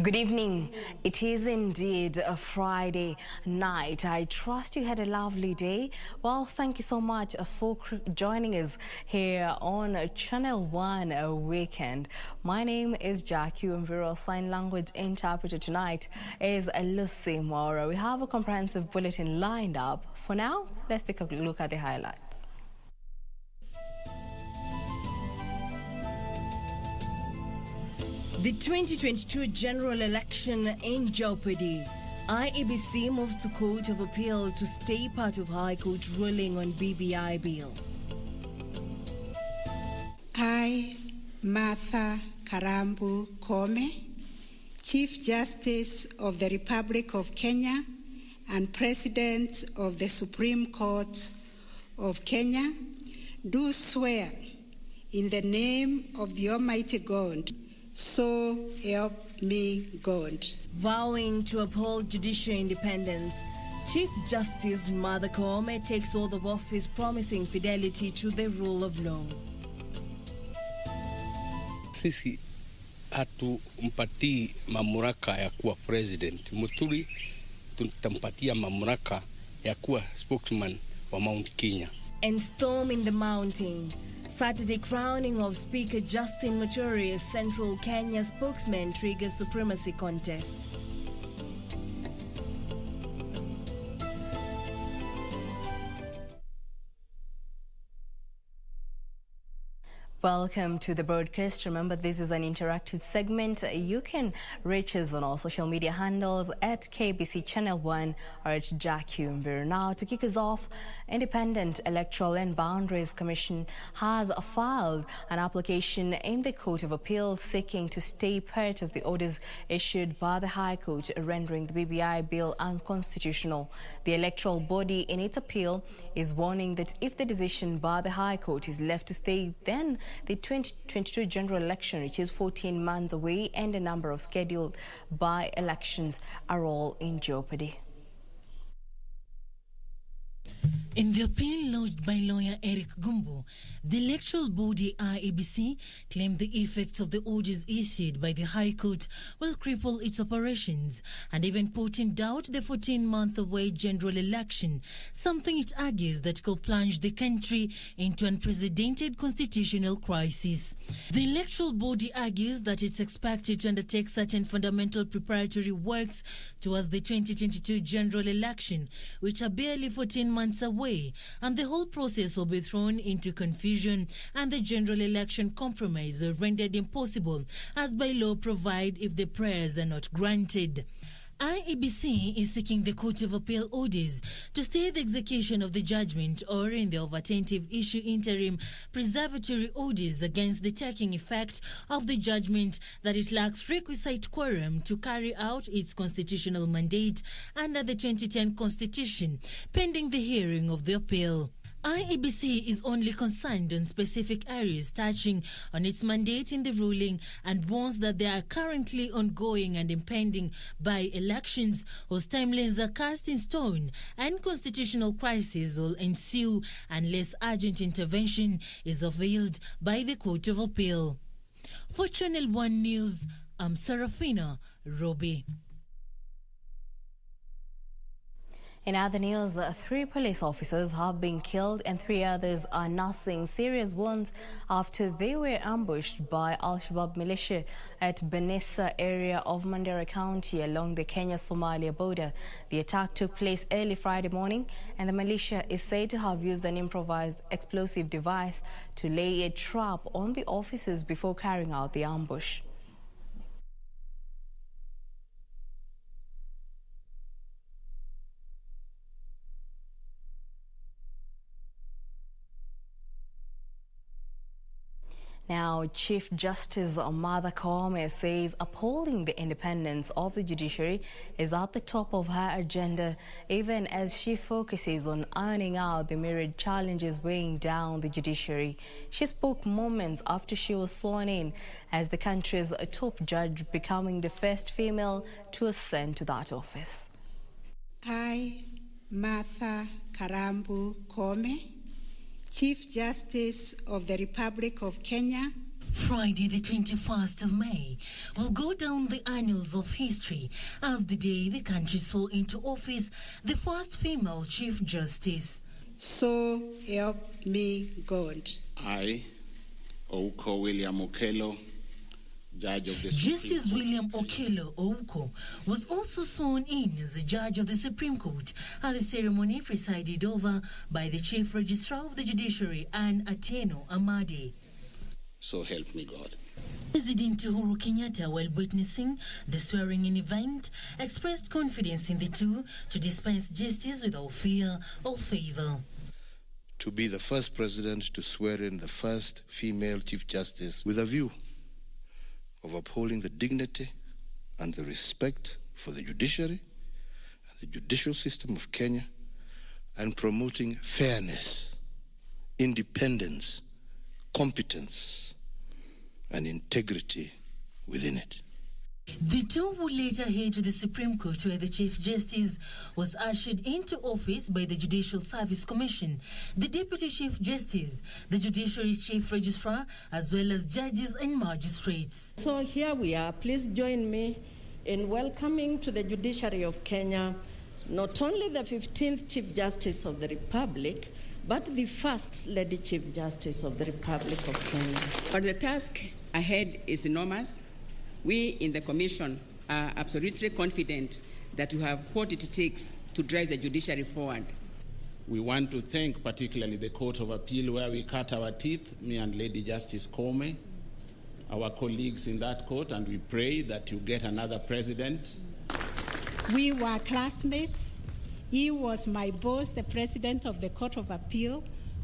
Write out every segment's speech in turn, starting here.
Good evening. It is indeed a Friday night. I trust you had a lovely day. Well, thank you so much for joining us here on Channel 1 Weekend. My name is Jacky. Wambiru. Sign language interpreter tonight is Lucy Mora. We have a comprehensive bulletin lined up. For now, let's take a look at the highlights. The 2022 general election in jeopardy. IEBC moves to Court of Appeal to stay part of High Court ruling on BBI bill. I, Martha Karambu Kome, Chief Justice of the Republic of Kenya and President of the Supreme Court of Kenya, do swear in the name of the Almighty God, so help me God. Vowing to uphold judicial independence, Chief Justice Martha Koome takes oath of office promising fidelity to the rule of law. Sisi hatumpatii mamlaka ya kuwa president. Muturi tutampatia mamlaka ya kuwa spokesman wa Mount Kenya. And storm in the mountain. Saturday crowning of Speaker Justin Muturi as Central Kenya spokesman triggers supremacy contest. Welcome to the broadcast. Remember, this is an interactive segment. You can reach us on all social media handles at KBC Channel 1 or at Jacky. Now, to kick us off, Independent Electoral and Boundaries Commission has filed an application in the Court of Appeal seeking to stay part of the orders issued by the High Court rendering the BBI bill unconstitutional. The electoral body in its appeal is warning that if the decision by the High Court is left to stay, then the 2022 general election, which is 14 months away, and a number of scheduled by-elections are all in jeopardy. In the appeal lodged by lawyer Eric Gumbo, the electoral body IEBC claimed the effects of the orders issued by the High Court will cripple its operations and even put in doubt the 14-month-away general election, something it argues that could plunge the country into unprecedented constitutional crisis. The electoral body argues that it's expected to undertake certain fundamental preparatory works towards the 2022 general election, which are barely 14 months away, and the whole process will be thrown into confusion and the general election compromise or rendered impossible as by law provide if the prayers are not granted. IEBC is seeking the Court of Appeal orders to stay the execution of the judgment or, in the alternative, issue interim preservatory orders against the taking effect of the judgment that it lacks requisite quorum to carry out its constitutional mandate under the 2010 Constitution, pending the hearing of the appeal. IEBC is only concerned on specific areas touching on its mandate in the ruling and warns that there are currently ongoing and impending by-elections whose timelines are cast in stone and constitutional crisis will ensue unless urgent intervention is availed by the Court of Appeal. For Channel 1 News, I'm Serafina Roby. In other news, 3 police officers have been killed and 3 others are nursing serious wounds after they were ambushed by Al-Shabaab militia at Banissa area of Mandera County along the Kenya-Somalia border. The attack took place early Friday morning, and the militia is said to have used an improvised explosive device to lay a trap on the officers before carrying out the ambush. Now, Chief Justice Martha Koome says upholding the independence of the judiciary is at the top of her agenda, even as she focuses on ironing out the myriad challenges weighing down the judiciary. She spoke moments after she was sworn in as the country's top judge, becoming the first female to ascend to that office. I, Martha Karambu Koome, Chief Justice of the Republic of Kenya Friday, the 21st of May, will go down the annals of history as the day the country saw into office the first female Chief Justice. So help me God. I, Ouko William Okello, Judge of the Justice Supreme William Court. Okello Ouko was also sworn in as a judge of the Supreme Court at the ceremony presided over by the Chief Registrar of the Judiciary, Anne Atieno Amadi. So help me God. President Uhuru Kenyatta, while witnessing the swearing-in event, expressed confidence in the two to dispense justice without fear or favor. To be the first president to swear in the first female Chief Justice with a view of upholding the dignity and the respect for the judiciary and the judicial system of Kenya and promoting fairness, independence, competence, and integrity within it. The two would later head to the Supreme Court, where the Chief Justice was ushered into office by the Judicial Service Commission, the Deputy Chief Justice, the Judiciary Chief Registrar, as well as judges and magistrates. So here we are. Please join me in welcoming to the Judiciary of Kenya not only the 15th Chief Justice of the Republic, but the First Lady Chief Justice of the Republic of Kenya. But the task ahead is enormous. We in the Commission are absolutely confident that we have what it takes to drive the judiciary forward. We want to thank particularly the Court of Appeal, where we cut our teeth, me and Lady Justice Kome, our colleagues in that court, and we pray that you get another president. We were classmates. He was my boss, the president of the Court of Appeal.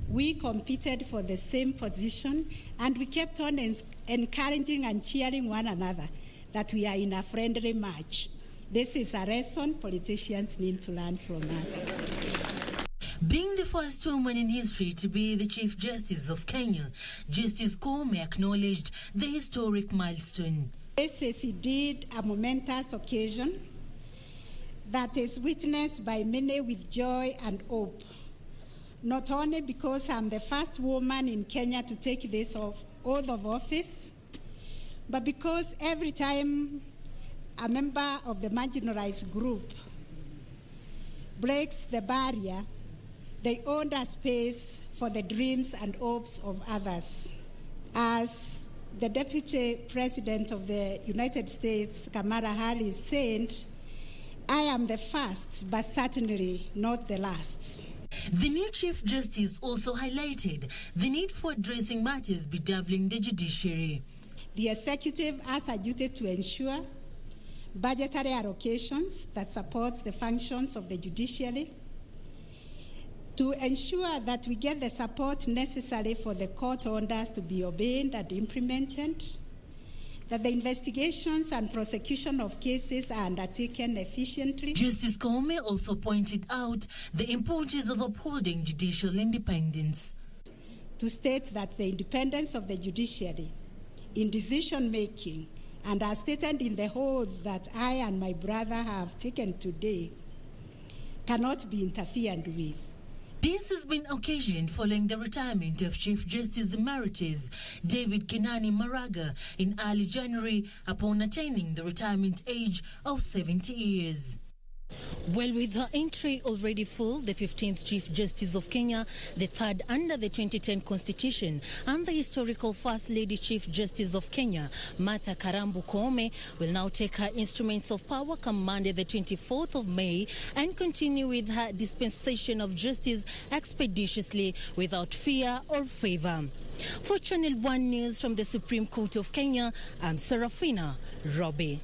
We competed for the same position, and we kept on encouraging and cheering one another that we are in a friendly match. This is a lesson politicians need to learn from us. Being the first woman in history to be the Chief Justice of Kenya, Justice Kome acknowledged the historic milestone. This is indeed a momentous occasion that is witnessed by many with joy and hope. Not only because I'm the first woman in Kenya to take this oath of office, but because every time a member of the marginalized group breaks the barrier, they own a space for the dreams and hopes of others. As the Deputy President of the United States, Kamala Harris, said, I am the first, but certainly not the last. The new Chief Justice also highlighted the need for addressing matters bedeviling the judiciary. The executive has a duty to ensure budgetary allocations that supports the functions of the judiciary, to ensure that we get the support necessary for the court orders to be obeyed and implemented, that the investigations and prosecution of cases are undertaken efficiently. Justice Kome also pointed out the importance of upholding judicial independence. To state that the independence of the judiciary in decision-making, and as stated in the oath that I and my brother have taken today, cannot be interfered with. This has been occasioned following the retirement of Chief Justice Emeritus David Kenani Maraga in early January upon attaining the retirement age of 70 years. Well, with her entry already full, the 15th Chief Justice of Kenya, the third under the 2010 Constitution, and the historical First Lady Chief Justice of Kenya, Martha Karambu Koome, will now take her instruments of power come Monday the 24th of May and continue with her dispensation of justice expeditiously without fear or favor. For Channel 1 News from the Supreme Court of Kenya, I'm Serafina Robbie.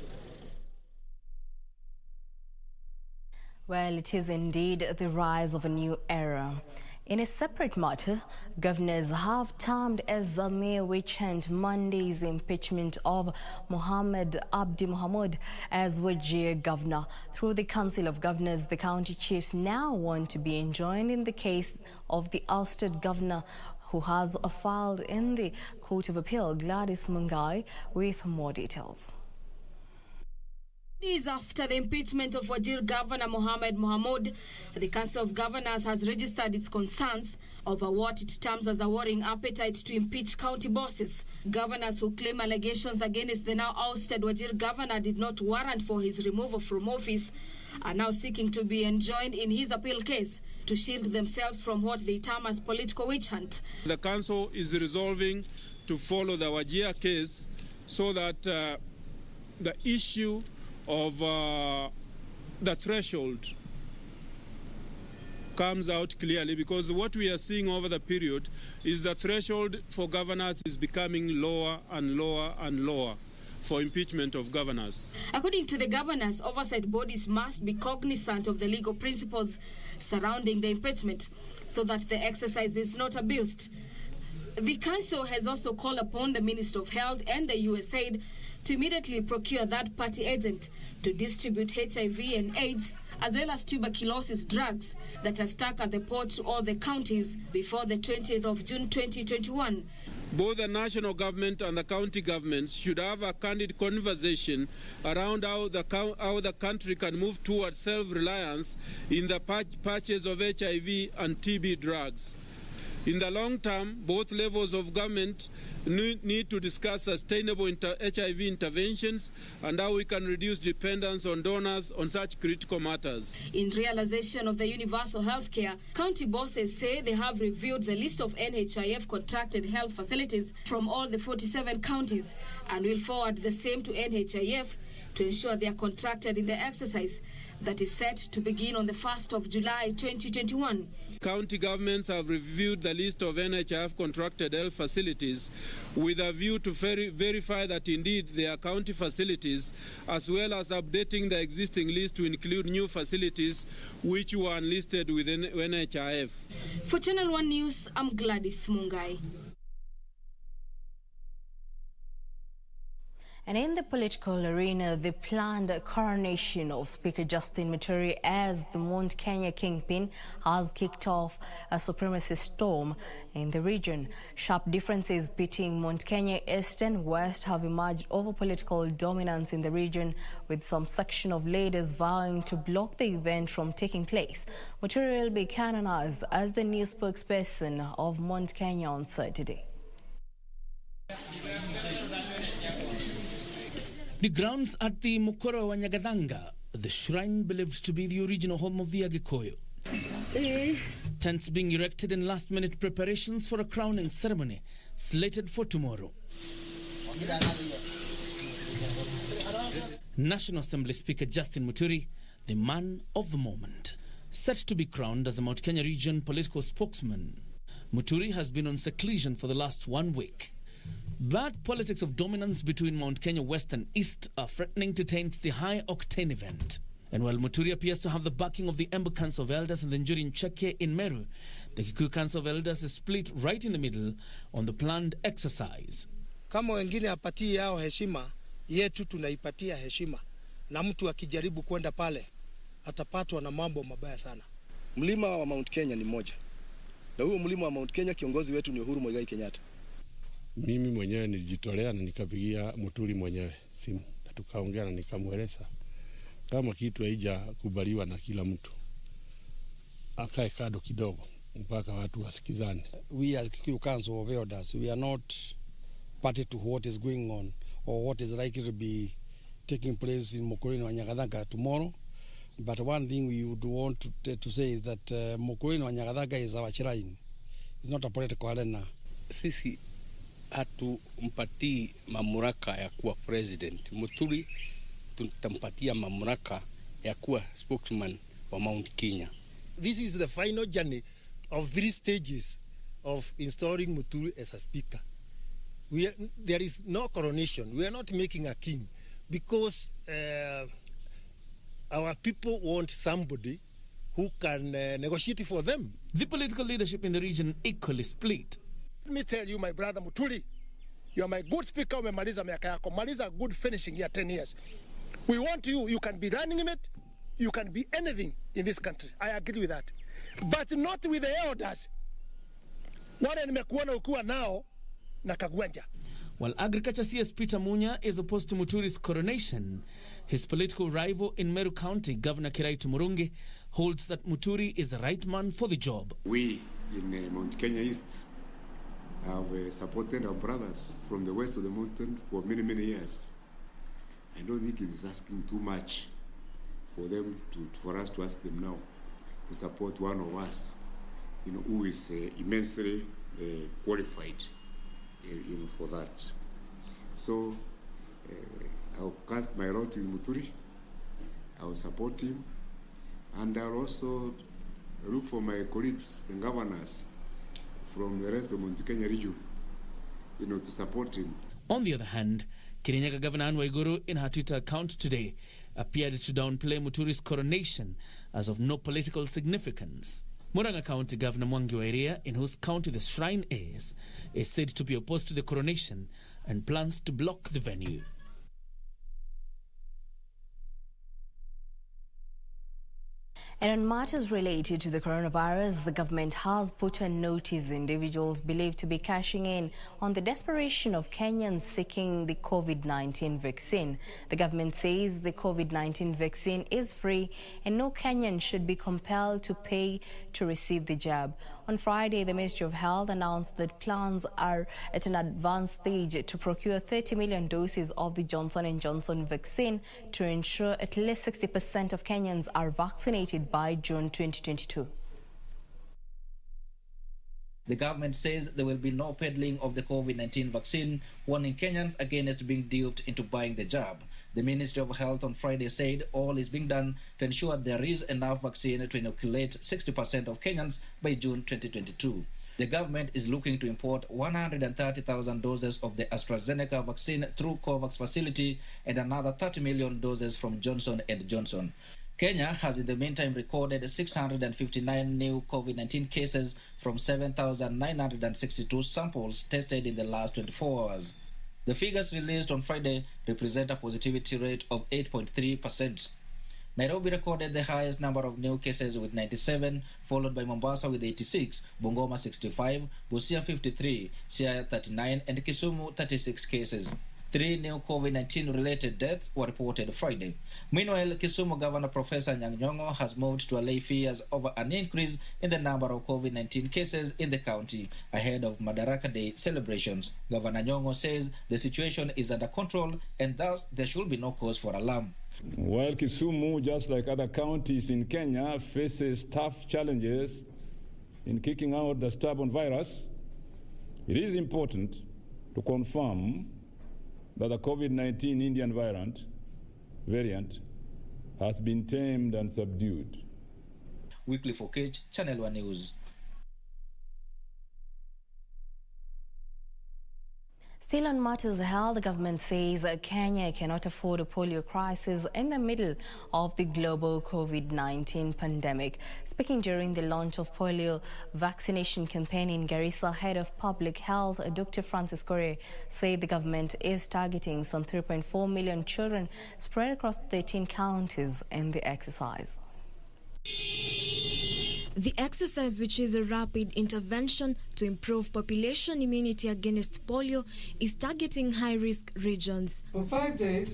Well, it is indeed the rise of a new era. In a separate matter, governors have termed as a mere witch hunt Monday's impeachment of Mohamed Abdi Mohamud as Wajir governor. Through the Council of Governors, the county chiefs now want to be enjoined in the case of the ousted governor who has filed in the Court of Appeal. Gladys Mungai with more details. Days after the impeachment of Wajir Governor Mohamed Mohamud, the Council of Governors has registered its concerns over what it terms as a worrying appetite to impeach county bosses. Governors who claim allegations against the now ousted Wajir Governor did not warrant for his removal from office are now seeking to be enjoined in his appeal case to shield themselves from what they term as political witch hunt. The Council is resolving to follow the Wajir case so that the issue of the threshold comes out clearly, because what we are seeing over the period is the threshold for governors is becoming lower and lower and lower for impeachment of governors. According to the governors, oversight bodies must be cognizant of the legal principles surrounding the impeachment so that the exercise is not abused. The council has also called upon the Minister of Health and the USAID to immediately procure third-party agent to distribute HIV and AIDS as well as tuberculosis drugs that are stuck at the port to all the counties before the 20th of June 2021. Both the national government and the county governments should have a candid conversation around how the country can move towards self-reliance in the purchase of HIV and TB drugs. In the long term, both levels of government need to discuss sustainable HIV interventions and how we can reduce dependence on donors on such critical matters. In realization of the universal health care, county bosses say they have reviewed the list of NHIF contracted health facilities from all the 47 counties and will forward the same to NHIF to ensure they are contracted in the exercise that is set to begin on the 1st of July 2021. County governments have reviewed the list of NHIF contracted health facilities with a view to verify that indeed they are county facilities, as well as updating the existing list to include new facilities which were unlisted within NHIF. For Channel 1 News, I'm Gladys Mungai. And in the political arena, the planned coronation of Speaker Justin Muturi as the Mount Kenya kingpin has kicked off a supremacist storm in the region. Sharp differences between Mount Kenya East and West have emerged over political dominance in the region, with some section of leaders vowing to block the event from taking place. Muturi will be canonized as the new spokesperson of Mount Kenya on Saturday. The grounds at the Mukoro wa Nyagadanga, the shrine believed to be the original home of the Agikoyo. Tents being erected in last-minute preparations for a crowning ceremony slated for tomorrow. National Assembly Speaker Justin Muturi, the man of the moment, set to be crowned as the Mount Kenya region political spokesman. Muturi has been on seclusion for the last 1 week. But politics of dominance between Mount Kenya West and East are threatening to taint the high-octane event. And while Muturi appears to have the backing of the Embu Council of Elders and the Njuri Ncheke in Meru, the Kikuyu Council of Elders is split right in the middle on the planned exercise. Kama wengine apatii yao heshima, yetu tunaipatia heshima. Na mtu akijaribu kwenda pale, atapatwa na mambo mabaya sana. Mlima wa Mount Kenya ni mmoja. Na huo mlima wa Mount Kenya kiongozi wetu ni Uhuru Muigai Kenyatta. Mimi mwenyewe nilijitolea na nikapigia Muturi mwenyewe simu na tukaongea na nikamweleza kama kitu haija kubaliwa na kila mtu akae kado kidogo mpaka watu wasikizane. We as Kikuyu Council of Elders, we are not party to what is going on or what is likely to be taking place in Mukureni wa Nyagadanga tomorrow. But one thing we would want to say is that Mukureni wa Nyagadanga is our shrine. It's not a political arena. Sisi hatumpatii mamlaka ya kuwa president. Muturi tutampatia mamlaka ya kuwa spokesman wa Mount Kenya. This is the final journey of 3 stages of installing Muturi as a speaker. There is no coronation. We are not making a king because our people want somebody who can negotiate for them. The political leadership in the region equally split. Let me tell you, my brother Muturi, you are my good speaker. Umemaliza miaka yako. Maliza good finishing here 10 years. We want you. You can be running it. You can be anything in this country. I agree with that. But not with the elders. Wale nimekuona ukiwa nao na Kagwanja. While Agriculture CS Peter Munya is opposed to Muturi's coronation, his political rival in Meru County, Governor Kiraitu Murungi, holds that Muturi is the right man for the job. We in Mount Kenya East have supported our brothers from the west of the mountain for many, many years. I don't think it is asking too much for us to ask them now to support one of us, who is immensely qualified, for that. So I'll cast my lot with Muturi. I'll support him, and I'll also look for my colleagues, the governors from the rest of Mount Kenya region, to support him. On the other hand, Kirinyaga Governor Anne Waiguru, in her Twitter account today, appeared to downplay Muturi's coronation as of no political significance. Murang'a County Governor Mwangi Wairia, in whose county the shrine is said to be opposed to the coronation and plans to block the venue. And on matters related to the coronavirus, the government has put on notice individuals believed to be cashing in on the desperation of Kenyans seeking the COVID-19 vaccine. The government says the COVID-19 vaccine is free and no Kenyan should be compelled to pay to receive the jab. On Friday, the Ministry of Health announced that plans are at an advanced stage to procure 30 million doses of the Johnson & Johnson vaccine to ensure at least 60% of Kenyans are vaccinated by June 2022. The government says there will be no peddling of the COVID-19 vaccine, warning Kenyans against being duped into buying the jab. The Ministry of Health on Friday said all is being done to ensure there is enough vaccine to inoculate 60% of Kenyans by June 2022. The government is looking to import 130,000 doses of the AstraZeneca vaccine through COVAX facility and another 30 million doses from Johnson & Johnson. Kenya has in the meantime recorded 659 new COVID-19 cases from 7,962 samples tested in the last 24 hours. The figures released on Friday represent a positivity rate of 8.3%. Nairobi recorded the highest number of new cases with 97, followed by Mombasa with 86, Bungoma 65, Busia 53, Siaya 39, and Kisumu 36 cases. 3 new COVID-19 related deaths were reported Friday. Meanwhile, Kisumu Governor Professor Nyang'nyong'o has moved to allay fears over an increase in the number of COVID-19 cases in the county ahead of Madaraka Day celebrations. Governor Nyong'o says the situation is under control and thus there should be no cause for alarm. While Kisumu, just like other counties in Kenya, faces tough challenges in kicking out the stubborn virus, it is important to confirm that the COVID-19 Indian variant has been tamed and subdued. Weekly for Cage, Channel 1 News. Still on matters held, the government says Kenya cannot afford a polio crisis in the middle of the global COVID-19 pandemic. Speaking during the launch of polio vaccination campaign in Garissa, head of public health, Dr. Francis Correa, said the government is targeting some 3.4 million children spread across 13 counties in the exercise. The exercise, which is a rapid intervention to improve population immunity against polio, is targeting high-risk regions. For 5 days,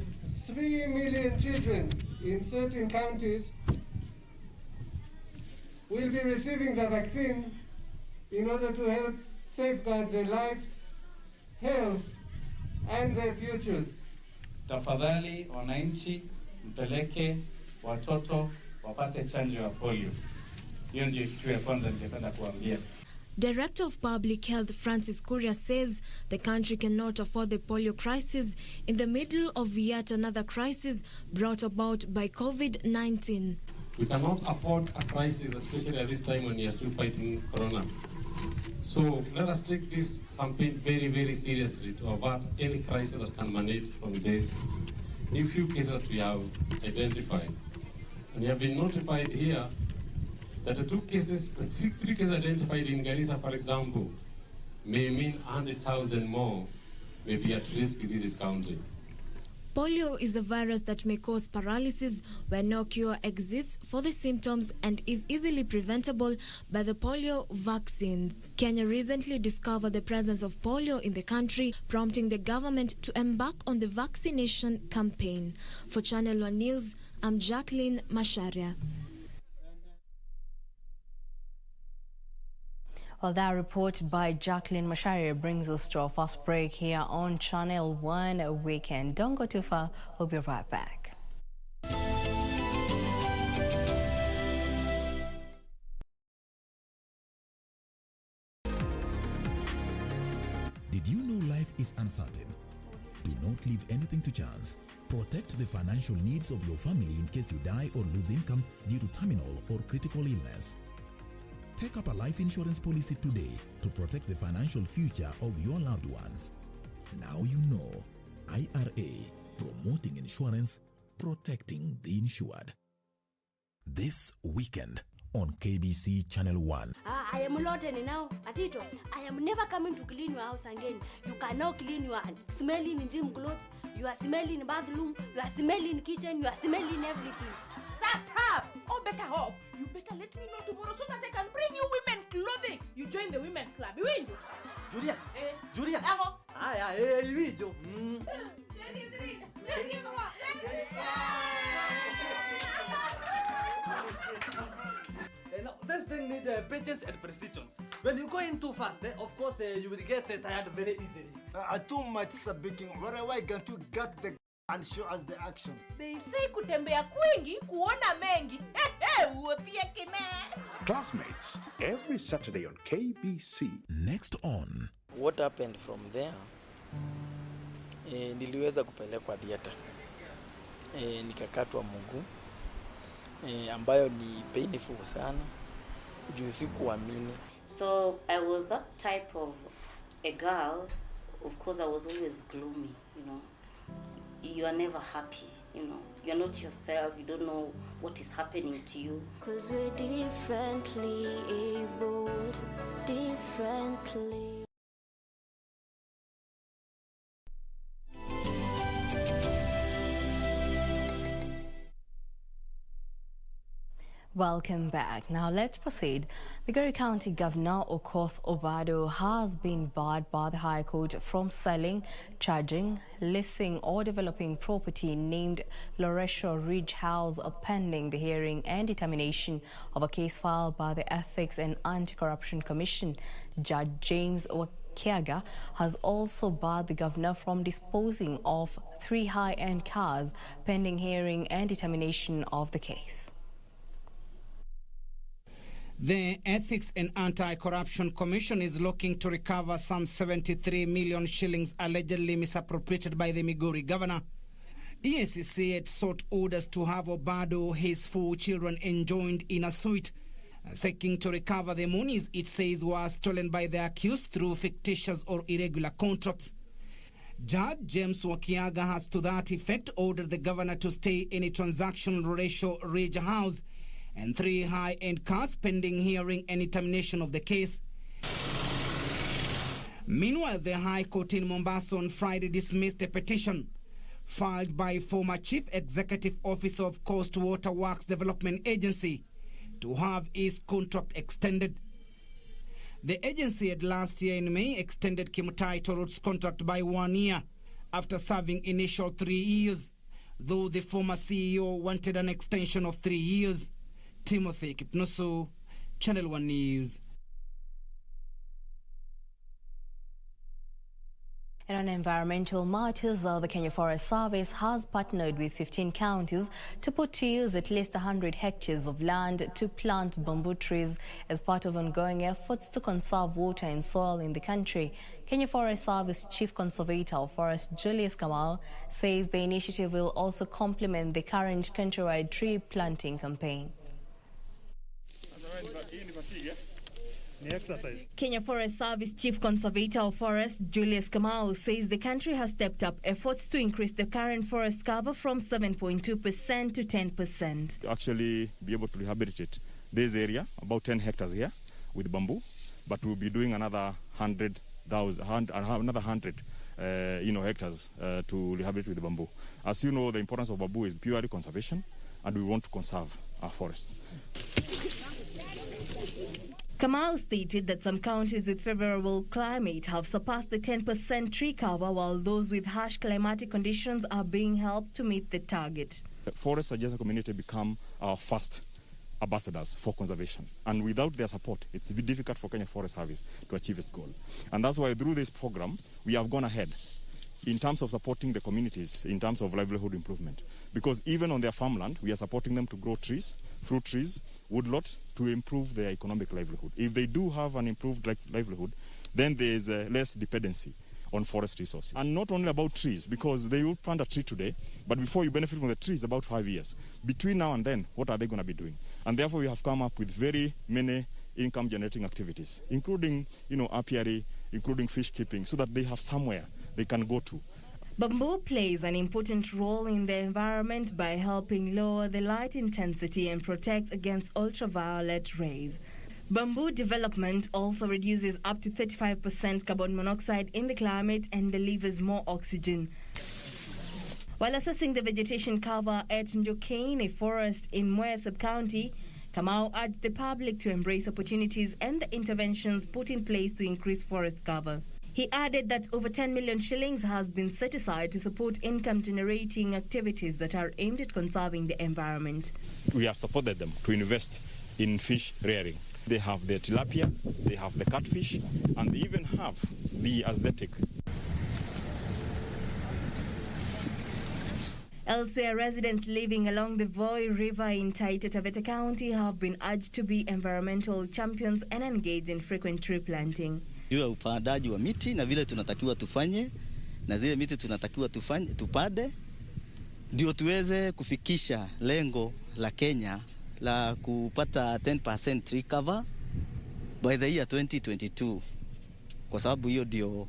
3 million children in 13 counties will be receiving the vaccine in order to help safeguard their lives, health, and their futures. Tafadhali wananchi mpeleke watoto wapate chanjo ya polio. Hiyo ndio kitu ya kwanza ningependa kuambia. Director of Public Health Francis Correa says the country cannot afford the polio crisis in the middle of yet another crisis brought about by COVID-19. We cannot afford a crisis, especially at this time when we are still fighting corona. So let us take this campaign very, very seriously to avert any crisis that can emanate from this new few cases that we have identified. And we have been notified here that the 3 cases identified in Garissa, for example, may mean 100,000 more may be at risk within this country. Polio is a virus that may cause paralysis where no cure exists for the symptoms and is easily preventable by the polio vaccine. Kenya recently discovered the presence of polio in the country, prompting the government to embark on the vaccination campaign. For Channel 1 News, I'm Jacqueline Masharia. Well, that report by Jacqueline Masharia brings us to our first break here on Channel 1 Weekend. Don't go too far. We'll be right back. Did you know life is uncertain? Do not leave anything to chance. Protect the financial needs of your family in case you die or lose income due to terminal or critical illness. Take up a life insurance policy today to protect the financial future of your loved ones. Now you know. IRA, promoting insurance, protecting the insured. This weekend on KBC Channel 1. I am Loteni now. Atito, I am never coming to clean your house again. You can now clean your smelling in gym clothes, you are smelling in bathroom, you are smelling kitchen, you are smelling everything. Shut up! Or better hope, you better let me know tomorrow so that I can bring you women clothing. You join the women's club. You win. Julia. Julia. Amo. You win. This thing needs patience and precision. When you go in too fast, of course you will get tired very easily. Too much speaking. Where are we going to get the and show us the action? They say kutembea kwingi kuona mengi. Classmates, every Saturday on KBC. Next on. What happened from there? Niliweza kupelekwa theater. Nikakatwa mguu. Ambayo ni painful sana. Juu sikuamini. So I was that type of a girl. Of course I was always gloomy, you know. You are never happy, you know. You're not yourself. You don't know what is happening to you. 'Cause we're differently abled, differently. Welcome back. Now let's proceed. Migori County Governor Okoth Obado has been barred by the High Court from selling, charging, leasing or developing property named Loresho Ridge House pending the hearing and determination of a case filed by the Ethics and Anti-Corruption Commission. Judge James Wakiaga has also barred the governor from disposing of 3 high-end cars pending hearing and determination of the case. The Ethics and Anti-Corruption Commission is looking to recover some 73 million shillings allegedly misappropriated by the Migori governor. EACC had sought orders to have Obado, his 4 children enjoined in a suit, seeking to recover the monies it says were stolen by the accused through fictitious or irregular contracts. Judge James Wakiaga has to that effect ordered the governor to stay any transaction Loresho Ridge House and 3 high-end cars pending hearing and determination of the case. Meanwhile, the High Court in Mombasa on Friday dismissed a petition filed by former Chief Executive Officer of Coast Water Works Development Agency to have its contract extended. The agency had last year in May extended Kimutai Toll Road's contract by 1 year after serving initial 3 years, though the former CEO wanted an extension of 3 years. Timothy Kipnusu, Channel 1 News. And on environmental matters, the Kenya Forest Service has partnered with 15 counties to put to use at least 100 hectares of land to plant bamboo trees as part of ongoing efforts to conserve water and soil in the country. Kenya Forest Service Chief Conservator of Forest Julius Kamau says the initiative will also complement the current countrywide tree planting campaign. Kenya Forest Service Chief Conservator of Forest Julius Kamau says the country has stepped up efforts to increase the current forest cover from 7.2% to 10%. Actually be able to rehabilitate this area, about 10 hectares here with bamboo, but we'll be doing another 100 hectares to rehabilitate with the bamboo. As you know, the importance of bamboo is purely conservation, and we want to conserve our forests. Kamau stated that some counties with favorable climate have surpassed the 10% tree cover, while those with harsh climatic conditions are being helped to meet the target. The forest adjacent community become our first ambassadors for conservation, and without their support, it's difficult for Kenya Forest Service to achieve its goal. And that's why through this program, we have gone ahead in terms of supporting the communities in terms of livelihood improvement. Because even on their farmland, we are supporting them to grow trees, fruit trees, woodlot, to improve their economic livelihood. If they do have an improved livelihood, then there is less dependency on forest resources. And not only about trees, because they will plant a tree today, but before you benefit from the trees, about 5 years. Between now and then, what are they going to be doing? And therefore, we have come up with very many income-generating activities, including, apiary, including fish keeping, so that they have somewhere they can go to. Bamboo plays an important role in the environment by helping lower the light intensity and protect against ultraviolet rays. Bamboo development also reduces up to 35% carbon monoxide in the climate and delivers more oxygen. While assessing the vegetation cover at Njokane, a forest in Mwea sub-county, Kamau urged the public to embrace opportunities and the interventions put in place to increase forest cover. He added that over 10 million shillings has been set aside to support income-generating activities that are aimed at conserving the environment. We have supported them to invest in fish rearing. They have the tilapia, they have the catfish, and they even have the aesthetic. Elsewhere, residents living along the Voi River in Taita Taveta County have been urged to be environmental champions and engage in frequent tree planting. Juu ya upandaji wa miti na vile tunatakiwa tufanye na zile miti tunatakiwa tupande ndio tuweze kufikisha lengo la Kenya la kupata 10% tree cover by the year 2022, kwa sababu hiyo ndio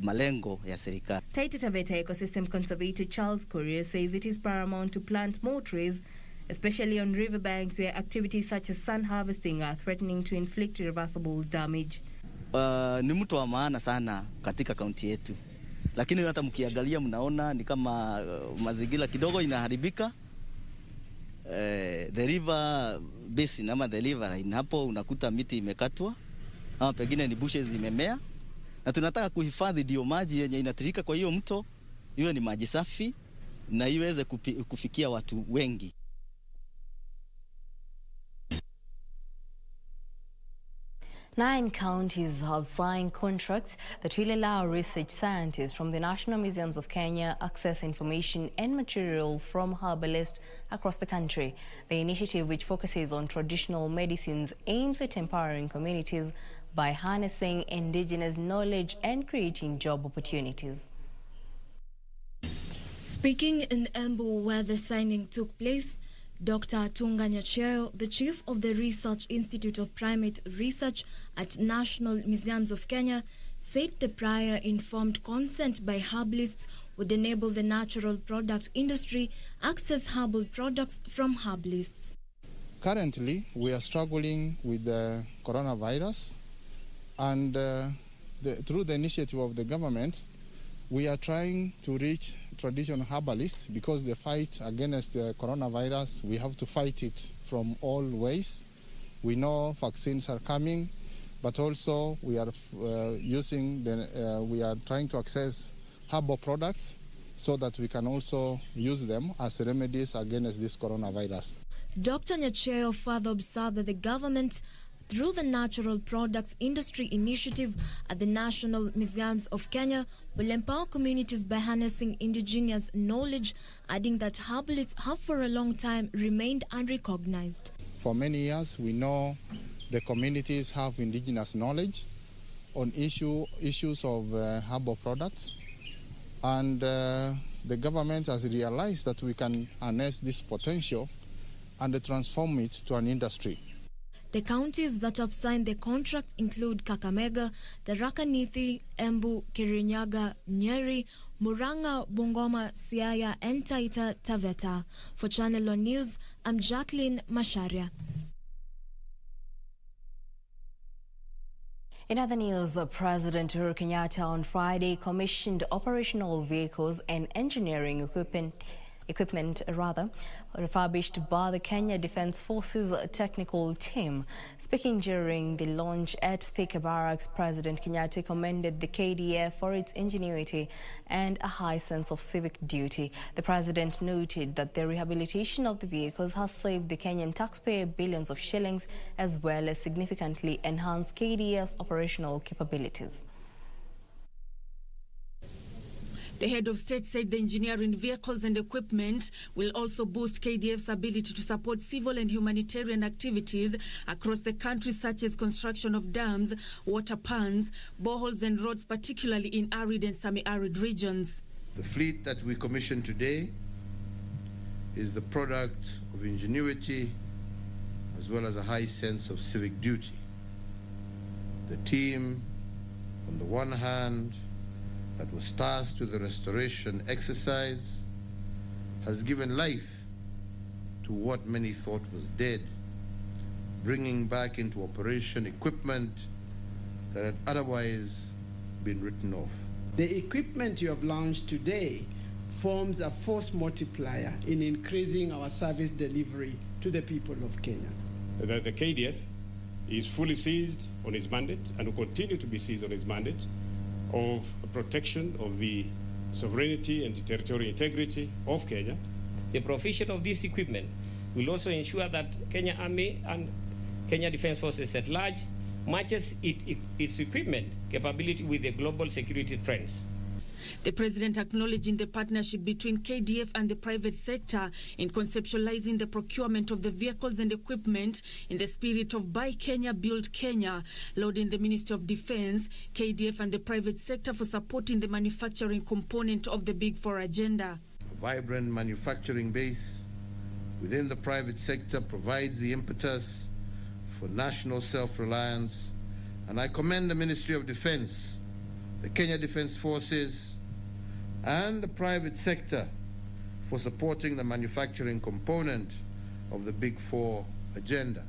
malengo ya serikali. Taita Taveta Ecosystem Conservator Charles Courier says it is paramount to plant more trees, especially on riverbanks where activities such as sun harvesting are threatening to inflict irreversible damage. Ni mtu wa maana sana katika kaunti yetu, lakini hata mkiangalia mnaona ni kama mazingira kidogo inaharibika. The river basin ama the riverine hapo unakuta miti imekatwa ama pengine ni bushes zimemea, na tunataka kuhifadhi ndio maji yenye inatirika kwa hiyo mto iwe ni maji safi na iweze kufikia watu wengi. Nine counties have signed contracts that will allow research scientists from the National Museums of Kenya access information and material from herbalists across the country. The initiative, which focuses on traditional medicines, aims at empowering communities by harnessing indigenous knowledge and creating job opportunities. Speaking in Embu, where the signing took place, Dr. Tunga Nyacheo, the chief of the Research Institute of Primate Research at National Museums of Kenya, said the prior informed consent by herbalists would enable the natural product industry access herbal products from herbalists. Currently, we are struggling with the coronavirus, and through the initiative of the government, we are trying to reach traditional herbalists, because the fight against the coronavirus, we have to fight it from all ways. We know vaccines are coming, but also we are we are trying to access herbal products so that we can also use them as remedies against this coronavirus. Dr. Nyacheo further observed that the government, through the Natural Products Industry Initiative at the National Museums of Kenya, will empower communities by harnessing indigenous knowledge, adding that herbalists have for a long time remained unrecognized. For many years, we know the communities have indigenous knowledge on issues of herbal products, and the government has realized that we can harness this potential and transform it to an industry. The counties that have signed the contract include Kakamega, Tharaka Nithi, Embu, Kirinyaga, Nyeri, Murang'a, Bungoma, Siaya, and Taita Taveta. For Channel One News, I'm Jacqueline Masharia. In other news, President Uhuru Kenyatta on Friday commissioned operational vehicles and engineering equipment refurbished by the Kenya Defence Forces technical team. Speaking during the launch at Thika Barracks, President Kenyatta commended the KDF for its ingenuity and a high sense of civic duty. The president noted that the rehabilitation of the vehicles has saved the Kenyan taxpayer billions of shillings, as well as significantly enhanced KDF's operational capabilities. The head of state said the engineering vehicles and equipment will also boost KDF's ability to support civil and humanitarian activities across the country, such as construction of dams, water ponds, boreholes and roads, particularly in arid and semi-arid regions. The fleet that we commissioned today is the product of ingenuity as well as a high sense of civic duty. The team, on the one hand, that was tasked with the restoration exercise has given life to what many thought was dead, bringing back into operation equipment that had otherwise been written off. The equipment you have launched today forms a force multiplier in increasing our service delivery to the people of Kenya. The KDF is fully seized on its mandate and will continue to be seized on its mandate of protection of the sovereignty and territorial integrity of Kenya. The provision of this equipment will also ensure that Kenya Army and Kenya Defence Forces at large matches its equipment capability with the global security trends. The president acknowledging the partnership between KDF and the private sector in conceptualizing the procurement of the vehicles and equipment in the spirit of Buy Kenya, Build Kenya, lauding the Ministry of Defence, KDF and the private sector for supporting the manufacturing component of the Big Four agenda. A vibrant manufacturing base within the private sector provides the impetus for national self-reliance, and I commend the Ministry of Defence, the Kenya Defence Forces, and the private sector for supporting the manufacturing component of the Big Four agenda.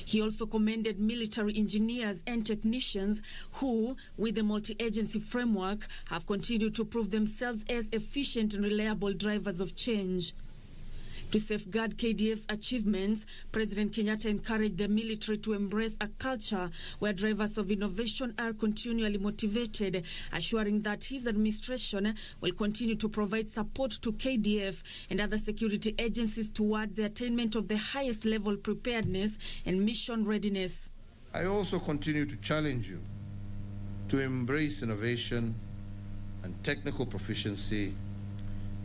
He also commended military engineers and technicians who, with the multi-agency framework, have continued to prove themselves as efficient and reliable drivers of change. To safeguard KDF's achievements, President Kenyatta encouraged the military to embrace a culture where drivers of innovation are continually motivated, assuring that his administration will continue to provide support to KDF and other security agencies toward the attainment of the highest level preparedness and mission readiness. I also continue to challenge you to embrace innovation and technical proficiency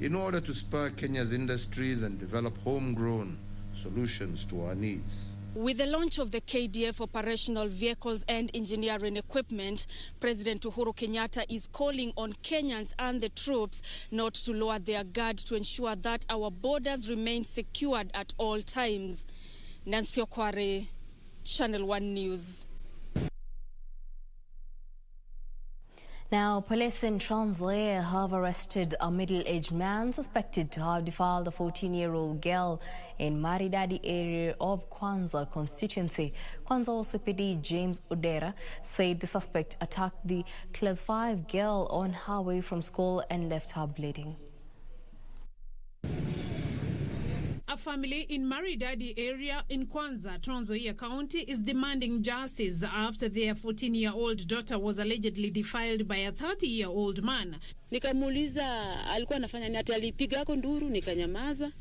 in order to spur Kenya's industries and develop homegrown solutions to our needs. With the launch of the KDF operational vehicles and engineering equipment, President Uhuru Kenyatta is calling on Kenyans and the troops not to lower their guard to ensure that our borders remain secured at all times. Nancy Okware, Channel 1 News. Now, police in Trans Nzoia have arrested a middle-aged man suspected to have defiled a 14-year-old girl in Maridadi area of Kwanza constituency. Kwanza OCPD James Odera said the suspect attacked the Class 5 girl on her way from school and left her bleeding. A family in Maridadi area in Kwanza, Trans Nzoia County, is demanding justice after their 14-year-old daughter was allegedly defiled by a 30-year-old man. Nikamuuliza alikuwa anafanya nini, ati alipiga yako nduru, nikanyamaza.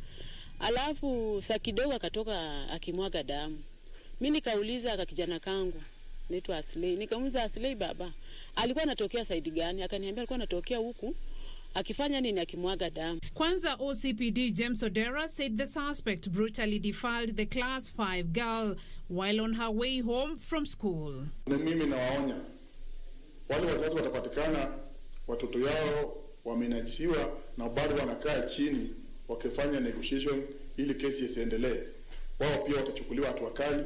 Alafu saa kidogo akatoka akimwaga damu. Mimi nikauliza akakijana kangu, naitwa Asley. Nikamuuliza Asley, baba, alikuwa anatokea side gani? Akaniambia alikuwa anatokea huku. Akifanya nini akimwaga damu. Kwanza OCPD James Odera said the suspect brutally defiled the Class 5 girl while on her way home from school. Na mimi nawaonya wale wazazi watapatikana watoto yao wamenajisiwa na bado wanakaa chini wakifanya negotiation ili kesi isiendelee. Wao pia watachukuliwa hatua kali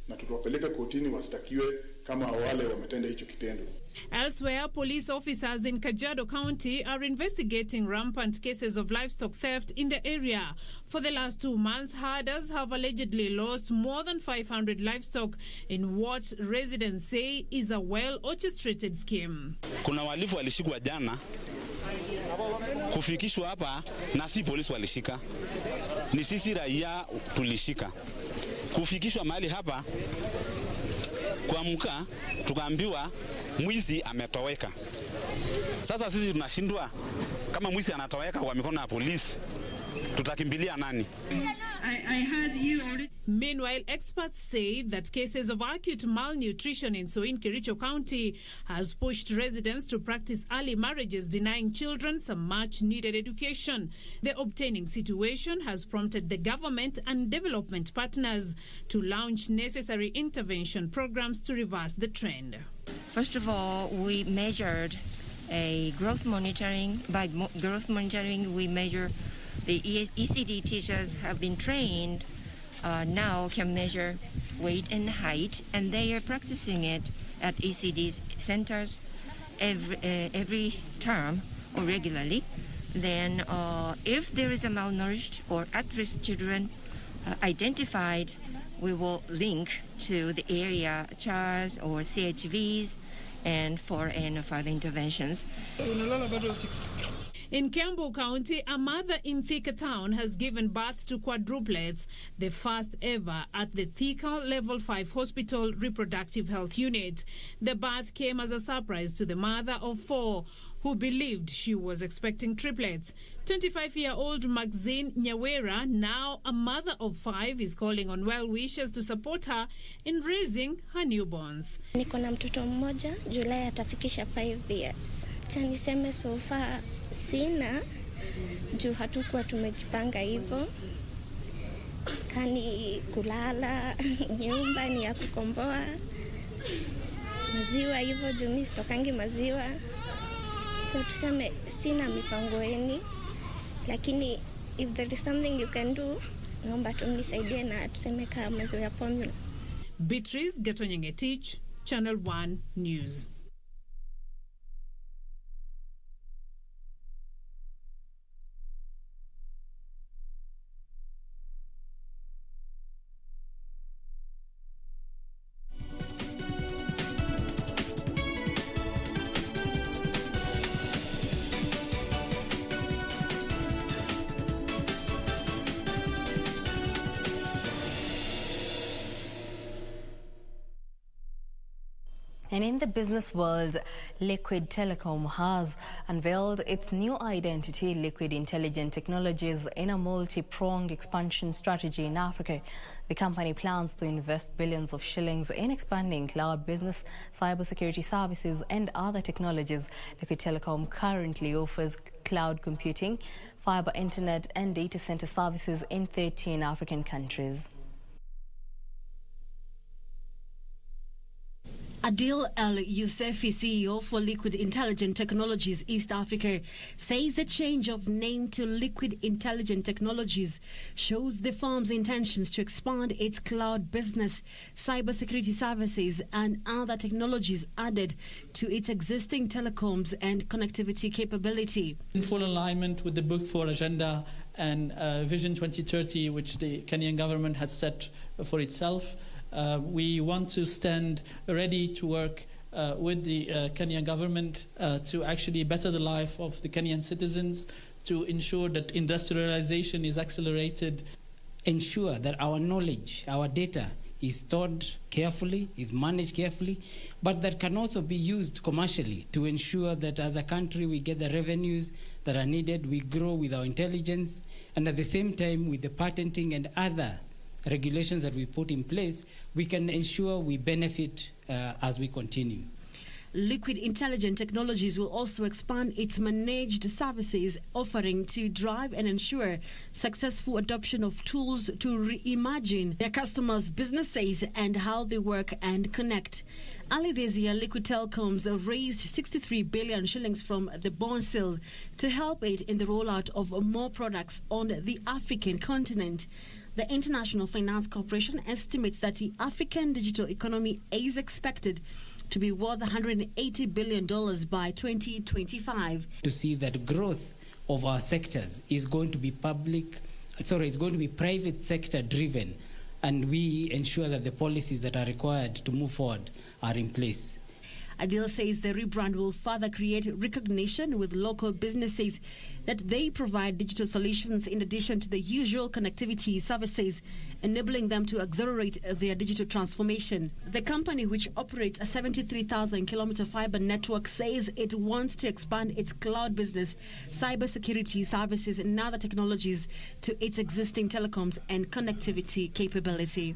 na tutawapeleka kotini wasitakiwe kama wale wametenda hicho kitendo. Elsewhere, police officers in Kajiado County are investigating rampant cases of livestock theft in the area. For the last 2 months, herders have allegedly lost more than 500 livestock in what residents say is a well-orchestrated scheme. Kuna walifu walishikwa jana, kufikishwa hapa na si polisi walishika, ni sisi raia tulishika. Kufikishwa mahali hapa, kuamka tukaambiwa mwizi ametoweka. Sasa sisi tunashindwa, kama mwizi anatoweka kwa mikono ya polisi, tutakimbilia nani? Meanwhile, experts say that cases of acute malnutrition in Kericho County has pushed residents to practice early marriages, denying children some much-needed education. The obtaining situation has prompted the government and development partners to launch necessary intervention programs to reverse the trend. First of all, we measured a growth monitoring. By growth monitoring, we measure the ECD teachers have been trained, now can measure weight and height, and they are practicing it at ECD centers every term or regularly. Then if there is a malnourished or at-risk children identified, we will link to the area CHARs or CHVs and for any further interventions. In Kiambu County, a mother in Thika Town has given birth to quadruplets, the first ever at the Thika Level 5 Hospital Reproductive Health Unit. The birth came as a surprise to the mother of 4, who believed she was expecting triplets. 25-year-old Maxine Nyawera, now a mother of 5, is calling on well-wishers to support her in raising her newborns. Niko na mtoto mmoja, Julai atafikisha 5 years. Cha niseme so far sina, juu hatukuwa tumejipanga hivyo. Kani kulala, nyumba ni ya kukomboa, maziwa hivyo, juu mimi sitokangi maziwa. So tuseme sina mipango eni, lakini if there is something you can do, naomba tumnisaidie na tuseme kama maziwa ya formula. Beatrice Gatonyengetich, Channel 1 News. And in the business world, Liquid Telecom has unveiled its new identity, Liquid Intelligent Technologies, in a multi-pronged expansion strategy in Africa. The company plans to invest billions of shillings in expanding cloud business, cybersecurity services, and other technologies. Liquid Telecom currently offers cloud computing, fiber internet, and data center services in 13 African countries. Adil El Youssefi, CEO for Liquid Intelligent Technologies East Africa, says the change of name to Liquid Intelligent Technologies shows the firm's intentions to expand its cloud business, cybersecurity services, and other technologies added to its existing telecoms and connectivity capability. In full alignment with the Book 4 agenda and Vision 2030, which the Kenyan government has set for itself, we want to stand ready to work with the Kenyan government to actually better the life of the Kenyan citizens, to ensure that industrialization is accelerated. Ensure that our knowledge, our data is stored carefully, is managed carefully, but that can also be used commercially to ensure that as a country we get the revenues that are needed, we grow with our intelligence, and at the same time with the patenting and other regulations that we put in place, we can ensure we benefit as we continue. Liquid Intelligent Technologies will also expand its managed services offering to drive and ensure successful adoption of tools to reimagine their customers' businesses and how they work and connect. Early this year, Liquid Telecoms raised 63 billion shillings from the bond sale to help it in the rollout of more products on the African continent. The International Finance Corporation estimates that the African digital economy is expected to be worth $180 billion by 2025. To see that growth of our sectors is going to be private sector driven, and we ensure that the policies that are required to move forward are in place. Adil says the rebrand will further create recognition with local businesses that they provide digital solutions in addition to the usual connectivity services, enabling them to accelerate their digital transformation. The company, which operates a 73,000-kilometer fiber network, says it wants to expand its cloud business, cybersecurity services, and other technologies to its existing telecoms and connectivity capability.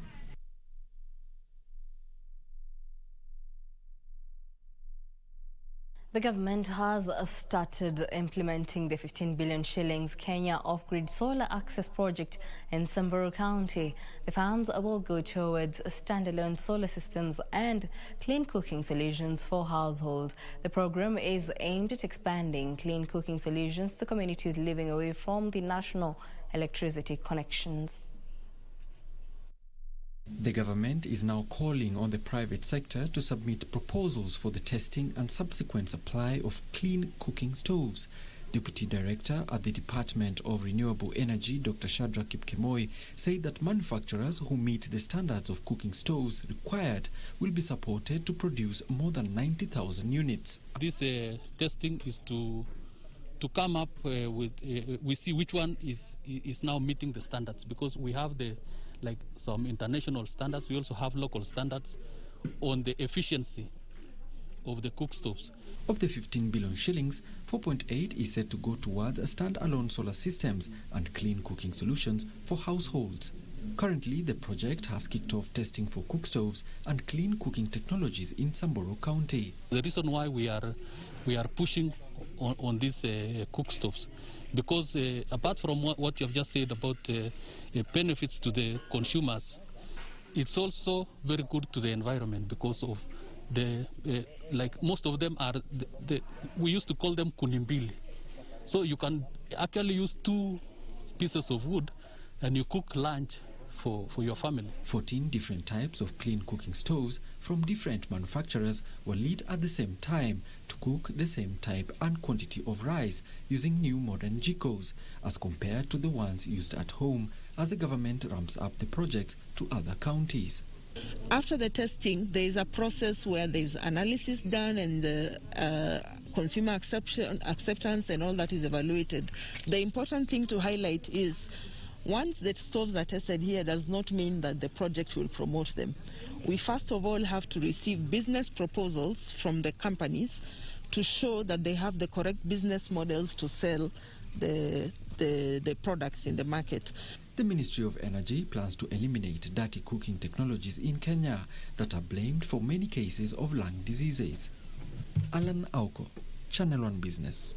The government has started implementing the 15 billion shillings Kenya off-grid solar access project in Samburu County. The funds will go towards standalone solar systems and clean cooking solutions for households. The program is aimed at expanding clean cooking solutions to communities living away from the national electricity connections. The government is now calling on the private sector to submit proposals for the testing and subsequent supply of clean cooking stoves. Deputy Director at the Department of Renewable Energy, Dr. Shadrack Kipkemoi, said that manufacturers who meet the standards of cooking stoves required will be supported to produce more than 90,000 units. This testing is to come up with, we see which one is now meeting the standards, because we have some international standards. We also have local standards on the efficiency of the cook stoves. Of the 15 billion shillings, 4.8 is set to go towards standalone solar systems and clean cooking solutions for households. Currently, the project has kicked off testing for cook stoves and clean cooking technologies in Samburu County. The reason why we are pushing on these cook stoves, because apart from what you have just said about benefits to the consumers, it's also very good to the environment, because of most of them are, we used to call them kunimbili. So you can actually use 2 pieces of wood and you cook lunch for your family. 14 different types of clean cooking stoves from different manufacturers were lit at the same time to cook the same type and quantity of rice using new modern jikos as compared to the ones used at home, as the government ramps up the project to other counties. After the testing, there is a process where there is analysis done and the consumer acceptance and all that is evaluated. The important thing to highlight is, once the stoves are tested here, does not mean that the project will promote them. We first of all have to receive business proposals from the companies to show that they have the correct business models to sell the products in the market. The Ministry of Energy plans to eliminate dirty cooking technologies in Kenya that are blamed for many cases of lung diseases. Alan Auko, Channel 1 Business.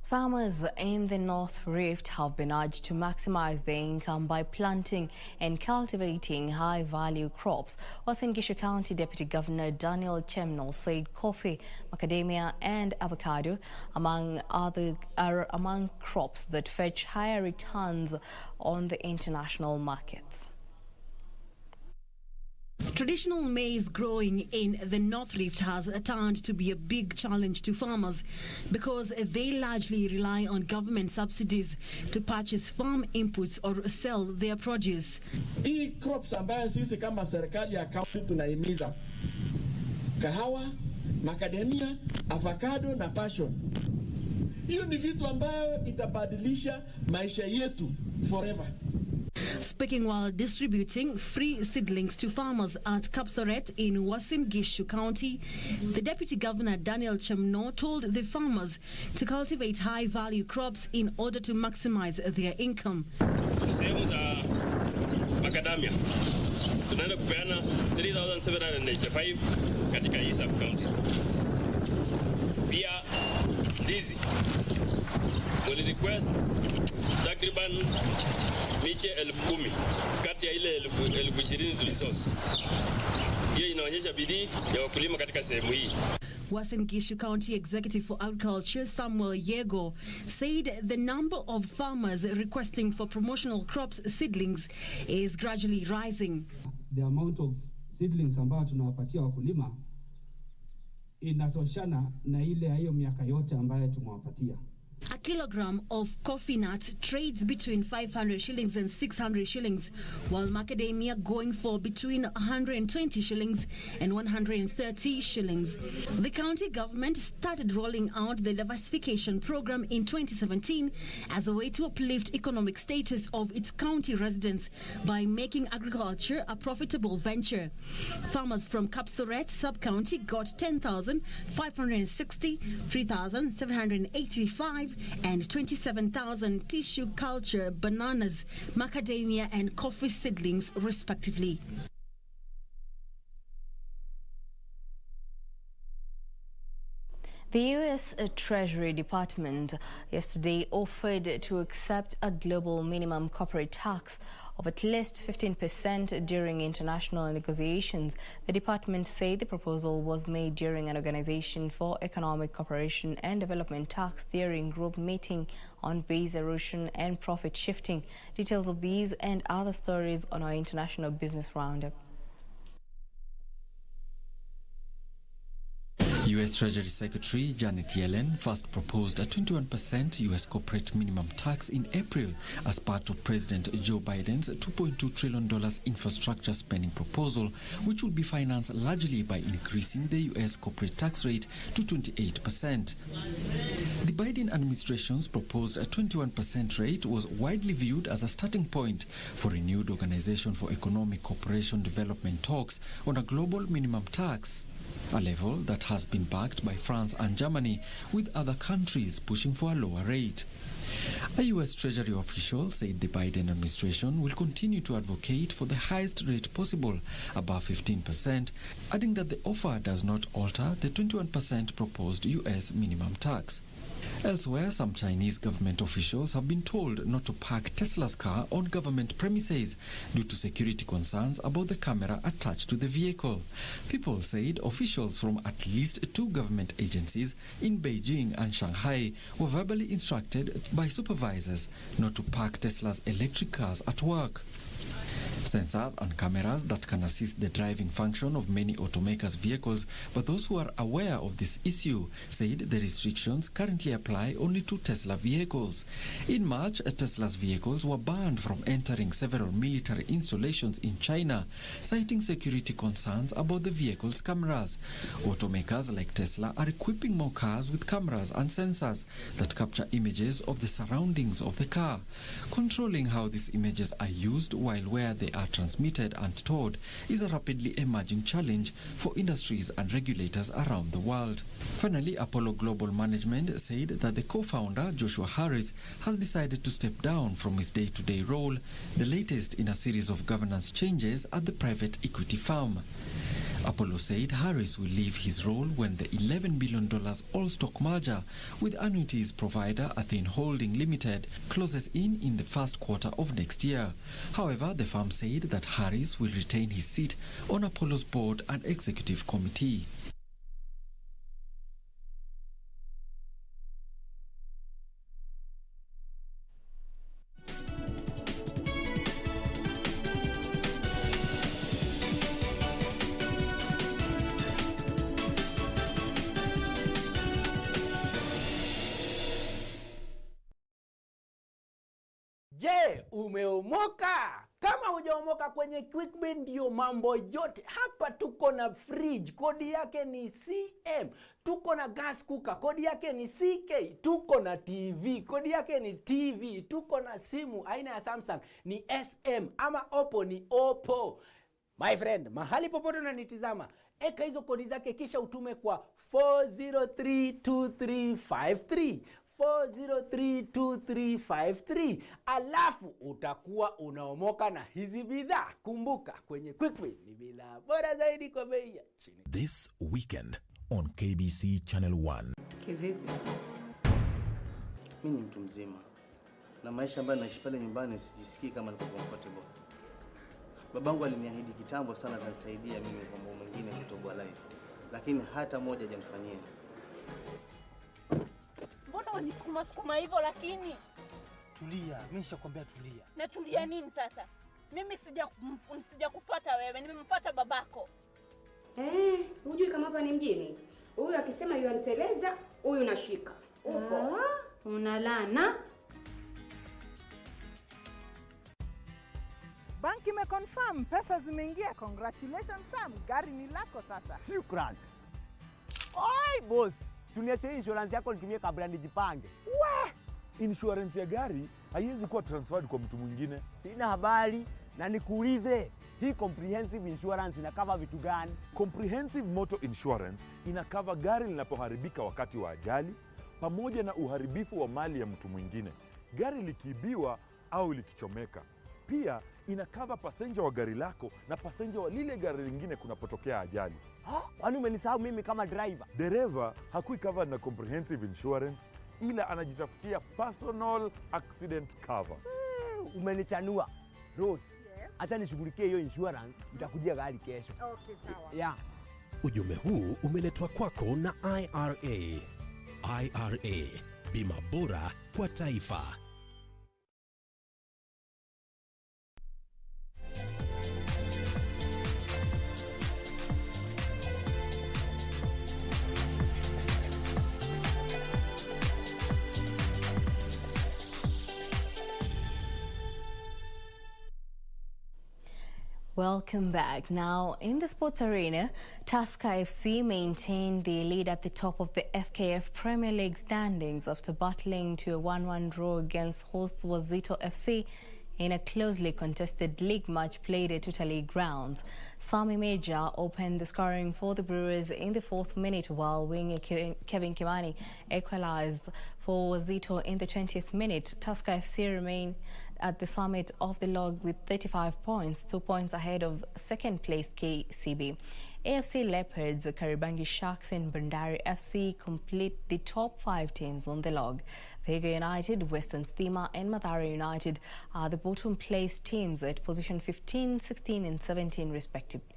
Farmers in the North Rift have been urged to maximize their income by planting and cultivating high-value crops. Uasin Gishu County Deputy Governor Daniel Chemno said coffee, macadamia and avocado are among crops that fetch higher returns on the international markets. Traditional maize growing in the North Rift has turned to be a big challenge to farmers because they largely rely on government subsidies to purchase farm inputs or sell their produce. Hii crops ambayo sisi kama serikali ya kaunti tunahimiza: kahawa, macadamia, avocado na passion. Hiyo ni vitu ambayo itabadilisha maisha yetu forever. Speaking while distributing free seedlings to farmers at Kapsoret in Uasin Gishu County, the Deputy Governor Daniel Chemno told the farmers to cultivate high-value crops in order to maximize their income. Sehemu za macadamia tunaenda kupeana 3,785 katika hii sub county. Pia ndizi wali request takriban miche 10,000 kati ya ile 20,000 tulisource. Hiyo inaonyesha bidii ya wakulima katika sehemu hii. Uasin Gishu County Executive for Agriculture, Samuel Yego, said the number of farmers requesting for promotional crops seedlings is gradually rising. The amount of seedlings ambayo tunawapatia wakulima inatoshana na ile hiyo miaka yote ambayo tumewapatia. A kilogram of coffee nut trades between 500 shillings and 600 shillings, while macadamia going for between 120 shillings and 130 shillings. The county government started rolling out the diversification program in 2017 as a way to uplift economic status of its county residents by making agriculture a profitable venture. Farmers from Kapsoret sub-county got 10,560, 3,785 and 27,000 tissue culture, bananas, macadamia and coffee seedlings respectively. The U.S. Treasury Department yesterday offered to accept a global minimum corporate tax of at least 15% during international negotiations. The department said the proposal was made during an Organization for Economic Cooperation and Development tax steering group meeting on base erosion and profit shifting. Details of these and other stories on our International Business Roundup. U.S. Treasury Secretary Janet Yellen first proposed a 21% U.S. corporate minimum tax in April as part of President Joe Biden's $2.2 trillion infrastructure spending proposal, which will be financed largely by increasing the U.S. corporate tax rate to 28%. The Biden administration's proposed a 21% rate was widely viewed as a starting point for renewed Organization for Economic Cooperation Development talks on a global minimum tax, a level that has been backed by France and Germany, with other countries pushing for a lower rate. A U.S. Treasury official said the Biden administration will continue to advocate for the highest rate possible, above 15%, adding that the offer does not alter the 21% proposed U.S. minimum tax. Elsewhere, some Chinese government officials have been told not to park Tesla's car on government premises due to security concerns about the camera attached to the vehicle. People said officials from at least 2 government agencies in Beijing and Shanghai were verbally instructed by supervisors not to park Tesla's electric cars at work. Sensors and cameras that can assist the driving function of many automakers' vehicles, but those who are aware of this issue said the restrictions currently apply only to Tesla vehicles. In March, Tesla's vehicles were banned from entering several military installations in China, citing security concerns about the vehicle's cameras. Automakers like Tesla are equipping more cars with cameras and sensors that capture images of the surroundings of the car. Controlling how these images are used while where they are transmitted and stored is a rapidly emerging challenge for industries and regulators around the world. Finally, Apollo Global Management said that the co-founder, Joshua Harris, has decided to step down from his day-to-day role, the latest in a series of governance changes at the private equity firm. Apollo said Harris will leave his role when the $11 billion all-stock merger with annuities provider Athene Holding Limited closes in the first quarter of next year. However, the firm said that Harris will retain his seat on Apollo's board and executive committee. Je, umeomoka? Kama hujaomoka kwenye QuickBin ndio mambo yote. Hapa tuko na fridge, kodi yake ni CM. Tuko na gas cooker, kodi yake ni CK. Tuko na TV, kodi yake ni TV. Tuko na simu aina ya Samsung ni SM, ama Oppo ni Oppo. My friend, mahali popote unanitizama, eka hizo kodi zake kisha utume kwa 4032353. 4032353, alafu utakuwa unaomoka na hizi bidhaa. Kumbuka, kwenye QuickBin ni bidhaa bora zaidi kwa bei ya chini. This weekend on KBC Channel 1. Kivipi? Mimi ni mtu mzima na maisha ambayo naishi pale nyumbani sijisikii kama niko comfortable. Babangu aliniahidi kitambo sana atanisaidia mimi kwa mambo mengine kutoboa life. lakini hata moja hajanifanyia. Mbona unisukuma hivyo lakini? Tulia, mimi nishakwambia tulia. Na tulia nini sasa? Mimi sija kufuata wewe, nimemfuata babako. Hujui kama hapa ni mjini? Huyu akisema yuaniteleza, huyu nashika. Upo. Unalana. Banki imeconfirm pesa zimeingia. Congratulations Sam, gari ni lako sasa. Shukran. Oi boss, si uniache insurance yako nitumie kabla nijipange. We! Insurance ya gari haiwezi kuwa transferred kwa mtu mwingine. Sina habari na nikuulize, hii comprehensive insurance inakava vitu gani? Comprehensive motor insurance inakava gari linapoharibika wakati wa ajali pamoja na uharibifu wa mali ya mtu mwingine, gari likiibiwa au likichomeka. Pia inakava passenger wa gari lako na passenger wa lile gari lingine kunapotokea ajali. Kwani umenisahau mimi kama driver? Dereva hakui covered na comprehensive insurance, ila anajitafutia personal accident cover. Umenichanua. Rose, hata nishughulikie hiyo insurance, nitakujia gari kesho. Okay, sawa. Yeah. Ujumbe huu umeletwa kwako na IRA. IRA, bima bora kwa taifa. Welcome back. Now, in the sports arena, Tusker FC maintained the lead at the top of the FKF Premier League standings after battling to a 1-1 draw against hosts Wazito FC in a closely contested league match played at Tutali grounds. Sami Meja opened the scoring for the Brewers in the 4th minute, while winger Kevin Kimani equalized for Wazito in the 20th minute. Tusker FC remain at the summit of the log with 35 points, 2 points ahead of second place KCB. AFC Leopards, Karibangi Sharks and Mandera FC complete the top 5 teams on the log. Vega United, Western Stima and Mandera United are the bottom place teams at position 15, 16 and 17 respectively.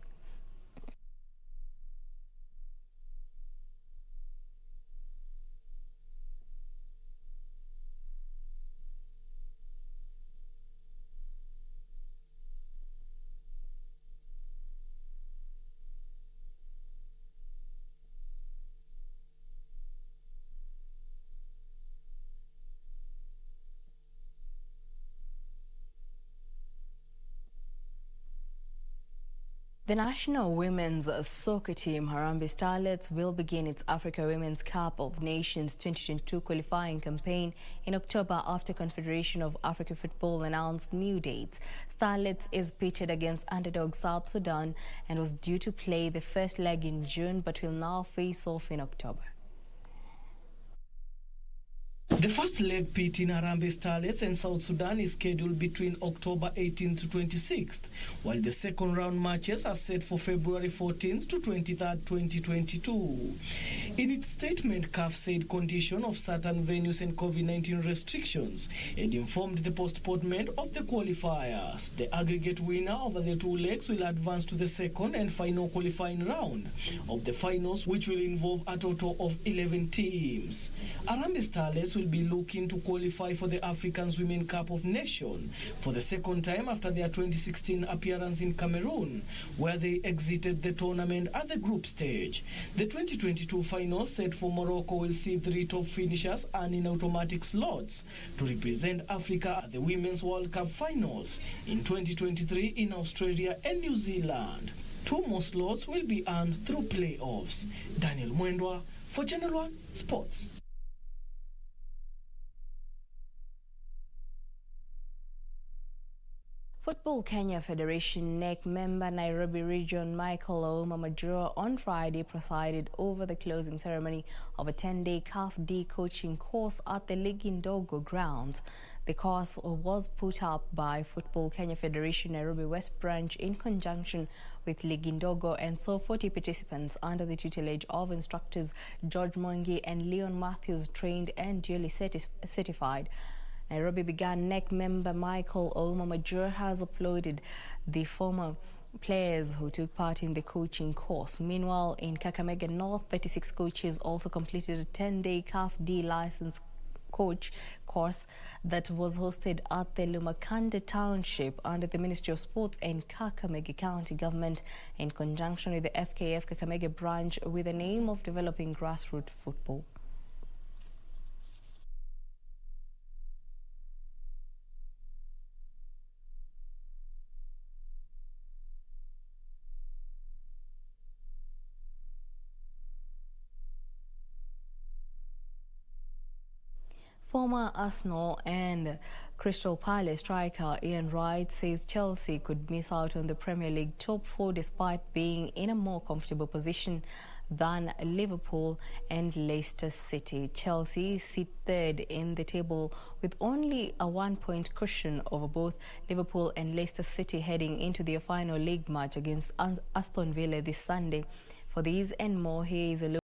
The national women's soccer team, Harambee Starlets, will begin its Africa Women's Cup of Nations 2022 qualifying campaign in October after Confederation of African Football announced new dates. Starlets is pitted against underdog South Sudan and was due to play the first leg in June, but will now face off in October. The first leg pit in Harambee Starlets and South Sudan is scheduled between October 18th to 26th, while the second round matches are set for February 14th to 23rd, 2022. In its statement, CAF said condition of certain venues and COVID-19 restrictions and informed the postponement of the qualifiers. The aggregate winner over the 2 legs will advance to the second and final qualifying round of the finals, which will involve a total of 11 teams. Harambee Starlets will be looking to qualify for the African Women's Cup of Nations for the second time after their 2016 appearance in Cameroon, where they exited the tournament at the group stage. The 2022 finals set for Morocco will see 3 top finishers earning automatic slots to represent Africa at the Women's World Cup finals in 2023 in Australia and New Zealand. 2 more slots will be earned through playoffs. Daniel Mwendwa for Channel 1 Sports. Football Kenya Federation NEC member Nairobi Region Michael Ouma Majura on Friday presided over the closing ceremony of a 10-day CAF D coaching course at the Ligindogo grounds. The course was put up by Football Kenya Federation Nairobi West Branch in conjunction with Ligindogo and saw 40 participants under the tutelage of instructors George Mwangi and Leon Matthews, trained and duly certified. Nairobi began NEC member Michael Ouma Majura has applauded the former players who took part in the coaching course. Meanwhile, in Kakamega North, 36 coaches also completed a 10-day CAF D license coach course that was hosted at the Lumakanda Township under the Ministry of Sports and Kakamega County Government in conjunction with the FKF Kakamega branch with the aim of developing grassroots football. Former Arsenal and Crystal Palace striker Ian Wright says Chelsea could miss out on the Premier League top 4 despite being in a more comfortable position than Liverpool and Leicester City. Chelsea sit third in the table with only a 1-point cushion over both Liverpool and Leicester City heading into their final league match against Aston Villa this Sunday. For these and more, here is a look